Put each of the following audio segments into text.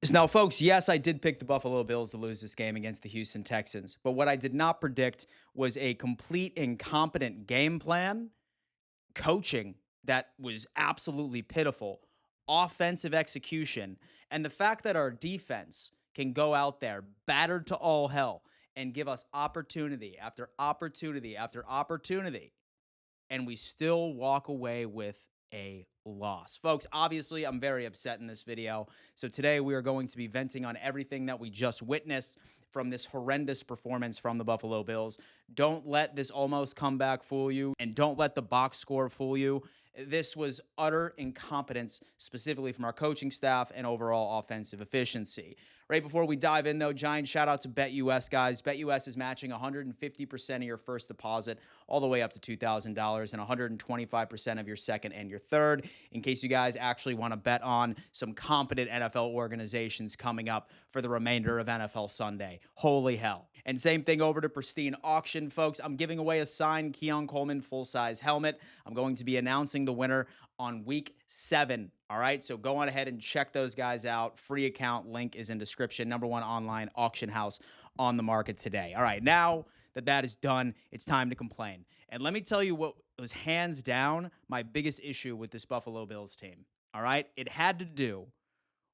So now, folks, yes, I did pick the Buffalo Bills to lose this game against the Houston Texans, but what I did not predict was a complete incompetent game plan, coaching that was absolutely pitiful, offensive execution, and the fact that our defense can go out there battered to all hell and give us opportunity after opportunity after opportunity, and we still walk away with a loss. Folks, obviously, I'm very upset in this video. So today we are going to be venting on everything that we just witnessed from this horrendous performance from the Buffalo Bills. Don't let this almost comeback fool you, and don't let the box score fool you. This was utter incompetence, specifically from our coaching staff and overall offensive efficiency. Right before we dive in, though, giant shout out to BetUS, guys. BetUS is matching 150% of your first deposit all the way up to $2,000 and 125% of your second and your third, in case you guys actually want to bet on some competent NFL organizations coming up for the remainder of NFL Sunday. Holy hell. And same thing over to Pristine Auction, folks. I'm giving away a signed Keon Coleman full-size helmet. I'm going to be announcing the winner on week 7. All right, so go on ahead and check those guys out. Free account link is in description. #1 online auction house on the market today. All right, now that that is done, it's time to complain. And let me tell you what was hands down my biggest issue with this Buffalo Bills team. All right, it had to do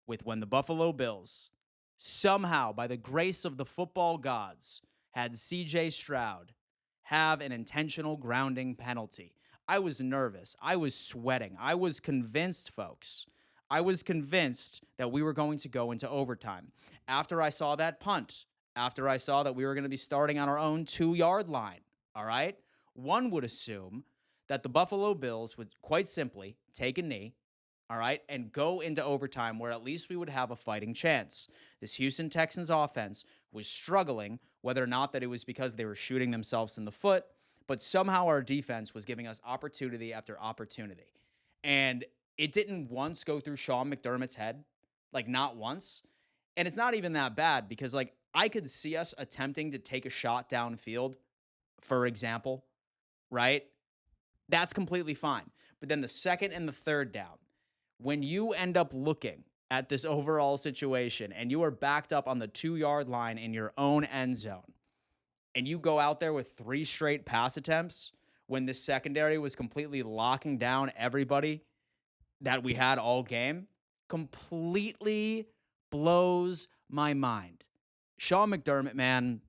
with when the Buffalo Bills somehow, by the grace of the football gods, had CJ Stroud have an intentional grounding penalty. I was nervous. I was sweating. I was convinced, folks. I was convinced that we were going to go into overtime. After I saw that punt, after I saw that we were going to be starting on our own 2-yard line, all right, one would assume that the Buffalo Bills would quite simply take a knee, all right, and go into overtime where at least we would have a fighting chance. This Houston Texans offense was struggling, whether or not that it was because they were shooting themselves in the foot, but somehow our defense was giving us opportunity after opportunity. And it didn't once go through Sean McDermott's head, like not once. And it's not even that bad because, like, I could see us attempting to take a shot downfield, for example, right? That's completely fine. But then the second and the third down, when you end up looking at this overall situation and you are backed up on the 2-yard line in your own end zone, and you go out there with 3 straight pass attempts when the secondary was completely locking down everybody that we had all game, completely blows my mind. Sean McDermott, man,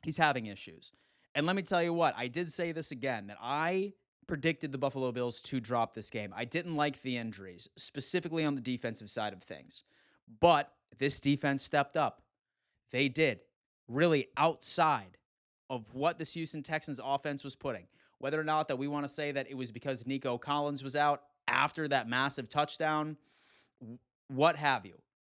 he's having issues. And let me tell you what, I did say this again, that I predicted the Buffalo Bills to drop this game. I didn't like the injuries, specifically on the defensive side of things. But this defense stepped up. They did, really outside of what this Houston Texans offense was putting. Whether or not that we want to say that it was because Nico Collins was out after that massive touchdown, what have you.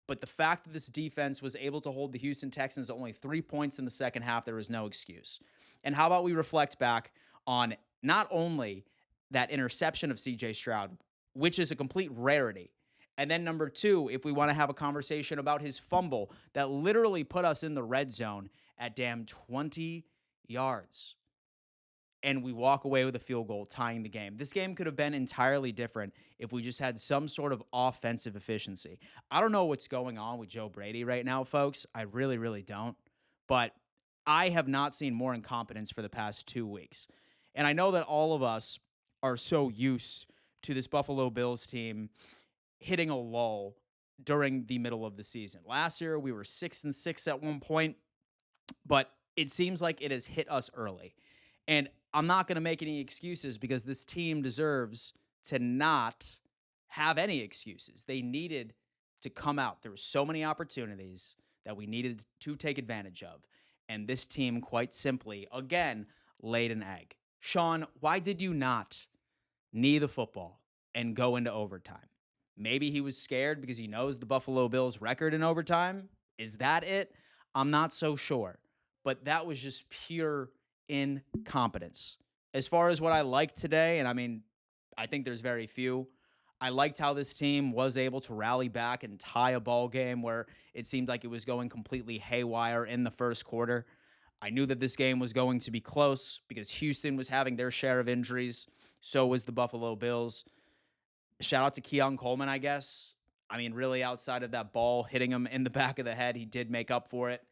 But the fact that this defense was able to hold the Houston Texans to only 3 points in the second half, there was no excuse. And how about we reflect back on not only that interception of CJ Stroud, which is a complete rarity, and then number 2, if we want to have a conversation about his fumble that literally put us in the red zone at damn 20 yards. And we walk away with a field goal, tying the game. This game could have been entirely different if we just had some sort of offensive efficiency. I don't know what's going on with Joe Brady right now, folks. I really, really don't. But I have not seen more incompetence for the past 2 weeks. And I know that all of us are so used to this Buffalo Bills team hitting a lull during the middle of the season. Last year, we were 6-6 at one point, but it seems like it has hit us early. And I'm not going to make any excuses because this team deserves to not have any excuses. They needed to come out. There were so many opportunities that we needed to take advantage of. And this team, quite simply, again, laid an egg. Sean, why did you not knee the football and go into overtime? Maybe he was scared because he knows the Buffalo Bills record in overtime. Is that it? I'm not so sure. But that was just pure incompetence. As far as what I liked today, and I mean, I think there's very few, I liked how this team was able to rally back and tie a ball game where it seemed like it was going completely haywire in the first quarter. I knew that this game was going to be close because Houston was having their share of injuries. So was the Buffalo Bills. Shout out to Keon Coleman, I guess. I mean, really, outside of that ball hitting him in the back of the head, he did make up for it.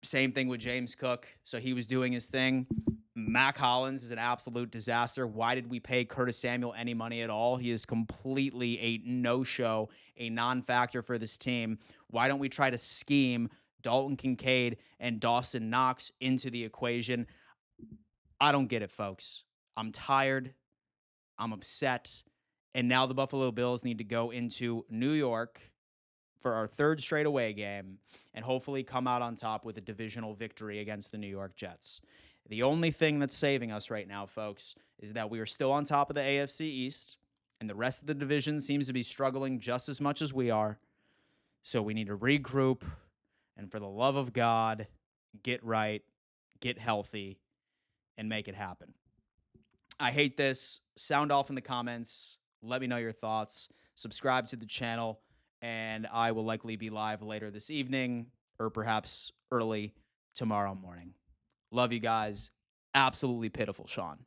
Same thing with James Cook. So he was doing his thing. Mac Hollins is an absolute disaster. Why did we pay Curtis Samuel any money at all? He is completely a no-show, a non-factor for this team. Why don't we try to scheme Dalton Kincaid and Dawson Knox into the equation? I don't get it, folks. I'm tired. I'm upset. And now the Buffalo Bills need to go into New York for our third straight away game and hopefully come out on top with a divisional victory against the New York Jets. The only thing that's saving us right now, folks, is that we are still on top of the AFC East, and the rest of the division seems to be struggling just as much as we are. So we need to regroup, and for the love of God, get right, get healthy, and make it happen. I hate this. Sound off in the comments. Let me know your thoughts. Subscribe to the channel, and I will likely be live later this evening or perhaps early tomorrow morning. Love you guys. Absolutely pitiful, Sean.